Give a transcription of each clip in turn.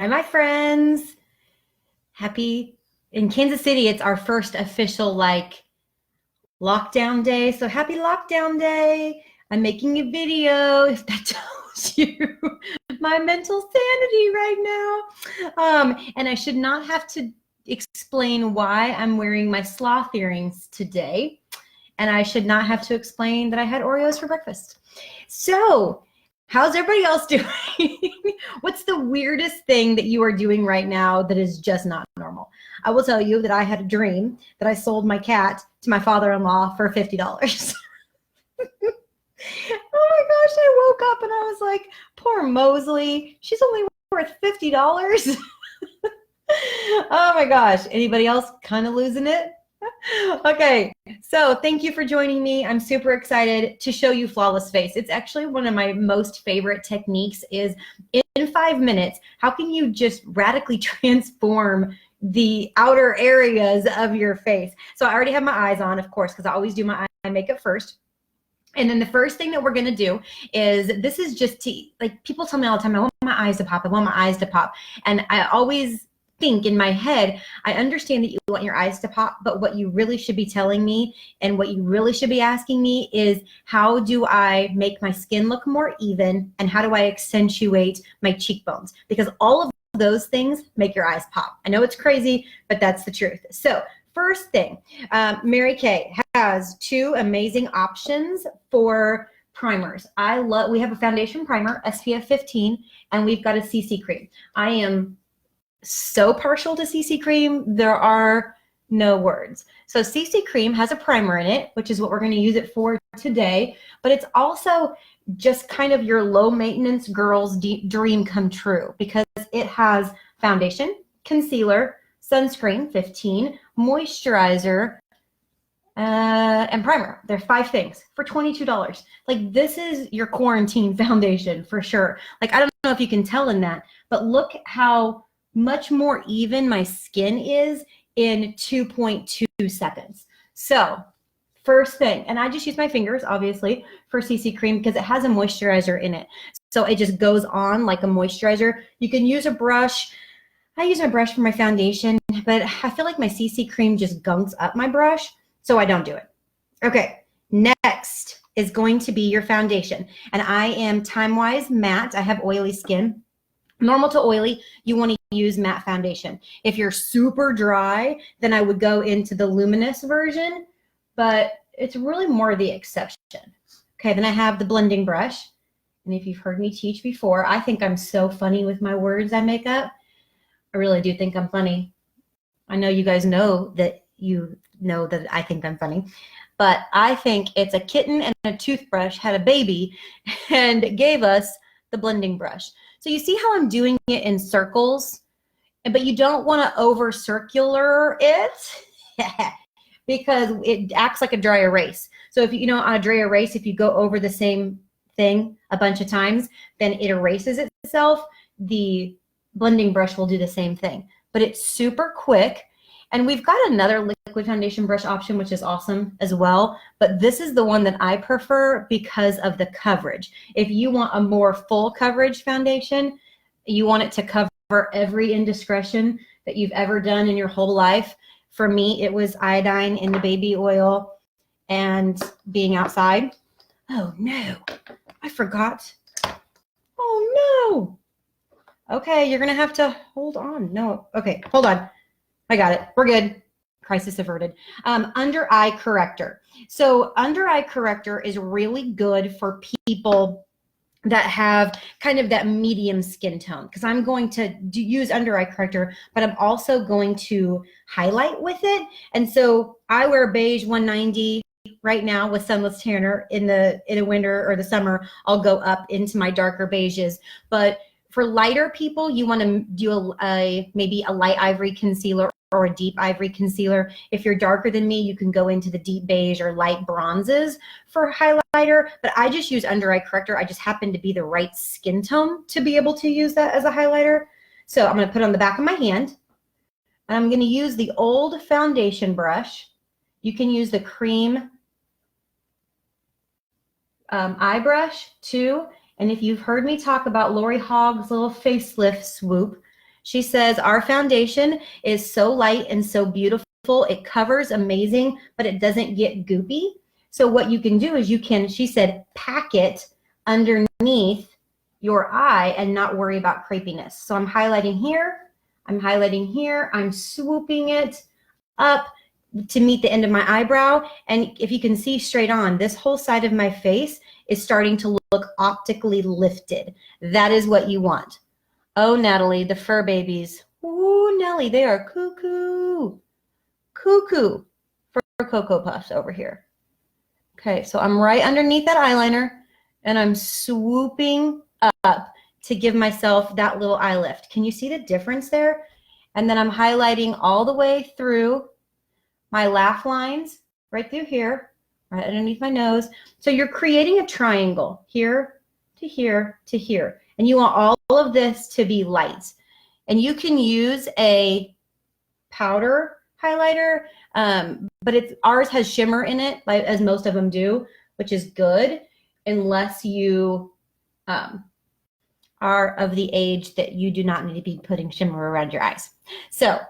Hi, my friends. Happy in Kansas City. It's our first official lockdown day. So happy lockdown day. I'm making a video if that tells you my mental sanity right now. And I should not have to explain why I'm wearing my sloth earrings today. And I should not have to explain that I had Oreos for breakfast. So how's everybody else doing? What's the weirdest thing that you are doing right now that is just not normal? I will tell you that I had a dream that I sold my cat to my father-in-law for $50. Oh my gosh, I woke up and I was like, poor Mosley, she's only worth $50. Oh my gosh, anybody else kind of losing it? Okay, so thank you for joining me. I'm super excited to show you flawless face. It's actually one of my most favorite techniques is in 5 minutes, how can you just radically transform the outer areas of your face? So I already have my eyes on, of course, because I always do my eye makeup first. And then the first thing that we're going to do is this is just to, like, people tell me all the time, I want my eyes to pop. I want my eyes to pop. And I always think in my head, I understand that you want your eyes to pop, but what you really should be telling me and what you really should be asking me is how do I make my skin look more even and how do I accentuate my cheekbones? Because all of those things make your eyes pop. I know it's crazy, but that's the truth. So first thing, Mary Kay has two amazing options for primers. We have a foundation primer, SPF 15, and we've got a CC cream. I am so partial to CC cream, there are no words. So CC cream has a primer in it, which is what we're going to use it for today, but it's also just kind of your low maintenance girl's dream come true because it has foundation, concealer, sunscreen, 15, moisturizer, and primer. They're 5 things for $22. Like, this is your quarantine foundation for sure. Like, I don't know if you can tell in that, but look how much more even my skin is in 2.2 seconds. So first thing, and I just use my fingers, obviously, for CC cream because it has a moisturizer in it. So it just goes on like a moisturizer. You can use a brush. I use my brush for my foundation, but I feel like my CC cream just gunks up my brush, so I don't do it. Okay, next is going to be your foundation. And I am time-wise matte. I have oily skin. Normal to oily, you want to use matte foundation. If you're super dry, then I would go into the luminous version, but it's really more the exception. Okay, then I have the blending brush. And if you've heard me teach before, I think I'm so funny with my words I make up. I really do think I'm funny. I know you guys know that I think I'm funny, but I think it's a kitten and a toothbrush had a baby and gave us the blending brush. So you see how I'm doing it in circles, but you don't want to over circular it because it acts like a dry erase. So if you know on a dry erase, if you go over the same thing a bunch of times, then it erases itself. The blending brush will do the same thing, but it's super quick. And we've got another liquid foundation brush option, which is awesome as well. But this is the one that I prefer because of the coverage. If you want a more full coverage foundation, you want it to cover every indiscretion that you've ever done in your whole life. For me, it was iodine in the baby oil and being outside. Oh no, I forgot. Oh no. Okay, you're gonna have to hold on. No, okay, hold on. I got it. We're good. Crisis averted. Under eye corrector. So under eye corrector is really good for people that have kind of that medium skin tone because I'm going to use under eye corrector, but I'm also going to highlight with it. And so I wear beige 190 right now with sunless tanner. In the winter or the summer, I'll go up into my darker beiges. But for lighter people, you want to do maybe a light ivory concealer or a deep ivory concealer. If you're darker than me, you can go into the deep beige or light bronzes for highlighter, but I just use under eye corrector. I just happen to be the right skin tone to be able to use that as a highlighter. So I'm going to put it on the back of my hand, and I'm going to use the old foundation brush. You can use the cream eye brush too. And if you've heard me talk about Lori Hogg's little facelift swoop, She says, our foundation is so light and so beautiful. It covers amazing, but it doesn't get goopy. So what you can do is you can, she said, pack it underneath your eye and not worry about crepiness. So I'm highlighting here, I'm swooping it up to meet the end of my eyebrow. And if you can see straight on, this whole side of my face is starting to look optically lifted. That is what you want. Oh, Natalie, the fur babies. Ooh, Nellie, they are cuckoo. Cuckoo for Cocoa Puffs over here. Okay, so I'm right underneath that eyeliner and I'm swooping up to give myself that little eye lift. Can you see the difference there? And then I'm highlighting all the way through my laugh lines, right through here, right underneath my nose. So you're creating a triangle here to here to here. And you want all of this to be light. And you can use a powder highlighter, but ours has shimmer in it, like as most of them do, which is good, unless you are of the age that you do not need to be putting shimmer around your eyes. So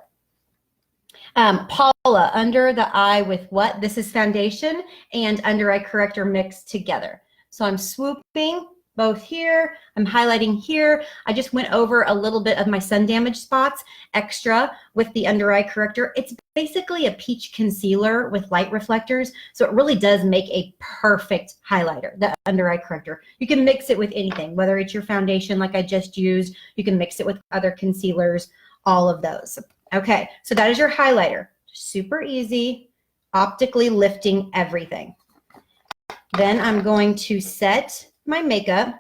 Paula, under the eye with what? This is foundation and under eye corrector mixed together. So I'm swooping both here. I'm highlighting here. I just went over a little bit of my sun damage spots extra with the under eye corrector. It's basically a peach concealer with light reflectors. So it really does make a perfect highlighter, the under eye corrector. You can mix it with anything, whether it's your foundation like I just used, you can mix it with other concealers, all of those. Okay, so that is your highlighter. Super easy, optically lifting everything. Then I'm going to set my makeup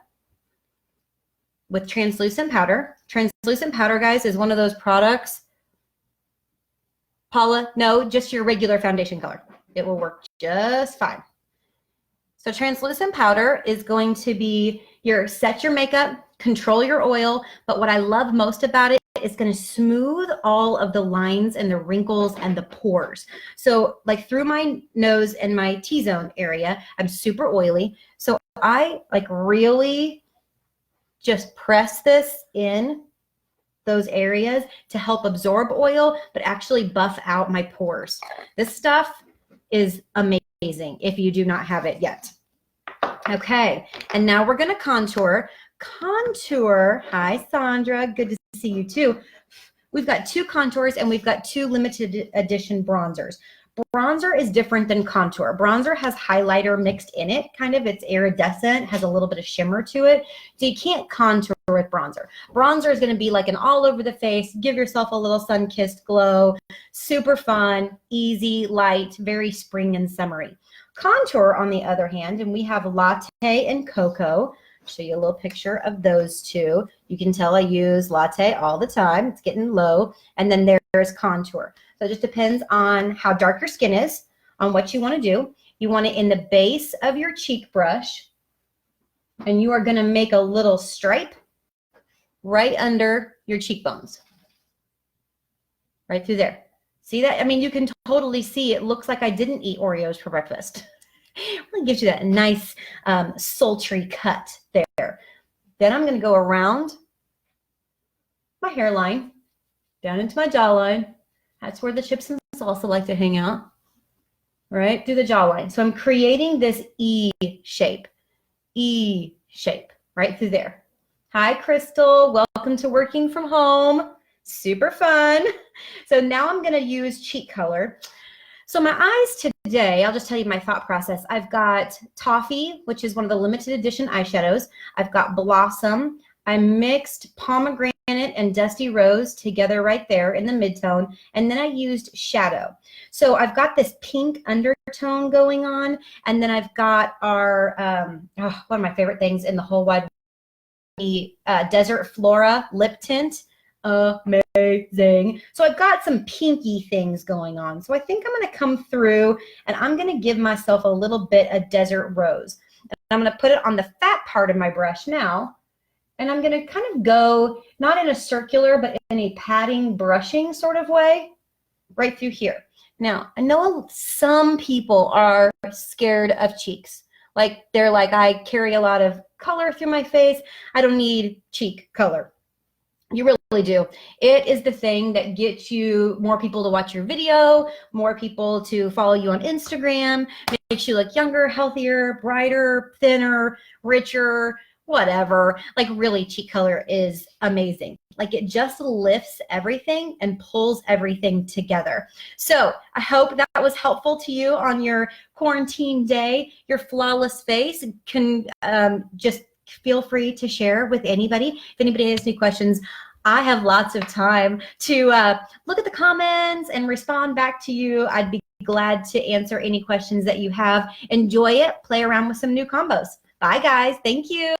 with translucent powder. Translucent powder, guys, is one of those products. Paula, no, just your regular foundation color. It will work just fine. So translucent powder is going to be set your makeup, control your oil, but what I love most about it is going to smooth all of the lines and the wrinkles and the pores. So like through my nose and my T-zone area, I'm super oily. So I like really just press this in those areas to help absorb oil, but actually buff out my pores. This stuff is amazing if you do not have it yet. Okay, and now we're going to contour. Contour, hi Sandra, good to see you too. We've got two contours and we've got two limited edition bronzers. Bronzer is different than contour. Bronzer has highlighter mixed in it, kind of. It's iridescent, has a little bit of shimmer to it. So you can't contour with bronzer. Bronzer is going to be like an all over the face, give yourself a little sun-kissed glow, super fun, easy, light, very spring and summery. Contour, on the other hand, and we have latte and cocoa. I'll show you a little picture of those two. You can tell I use latte all the time. It's getting low. And then there's contour. So it just depends on how dark your skin is, on what you want to do. You want it in the base of your cheek brush, and you are going to make a little stripe right under your cheekbones, right through there. See that? I mean, you can totally see it looks like I didn't eat Oreos for breakfast. It really gives you that nice sultry cut there. Then I'm going to go around my hairline, down into my jawline. That's where the chips and salsa like to hang out, right through the jawline. So I'm creating this E shape, right through there. Hi, Crystal. Welcome to working from home. Super fun. So now I'm going to use cheek color. So my eyes today, I'll just tell you my thought process. I've got Toffee, which is one of the limited edition eyeshadows. I've got Blossom. I mixed pomegranate and dusty rose together right there in the midtone, and then I used shadow. So I've got this pink undertone going on, and then I've got our one of my favorite things in the whole wide world, the Desert Flora lip tint. Amazing. So I've got some pinky things going on. So I think I'm going to come through and I'm going to give myself a little bit of Desert Rose. And I'm going to put it on the fat part of my brush now. And I'm going to kind of go, not in a circular, but in a patting, brushing sort of way, right through here. Now, I know some people are scared of cheeks. Like, they're like, I carry a lot of color through my face. I don't need cheek color. You really do. It is the thing that gets you more people to watch your video, more people to follow you on Instagram, makes you look younger, healthier, brighter, thinner, richer, whatever. Like really, cheek color is amazing. Like it just lifts everything and pulls everything together. So I hope that was helpful to you on your quarantine day. Your flawless face can just feel free to share with anybody. If anybody has any questions, I have lots of time to look at the comments and respond back to you. I'd be glad to answer any questions that you have. Enjoy it. Play around with some new combos. Bye, guys. Thank you.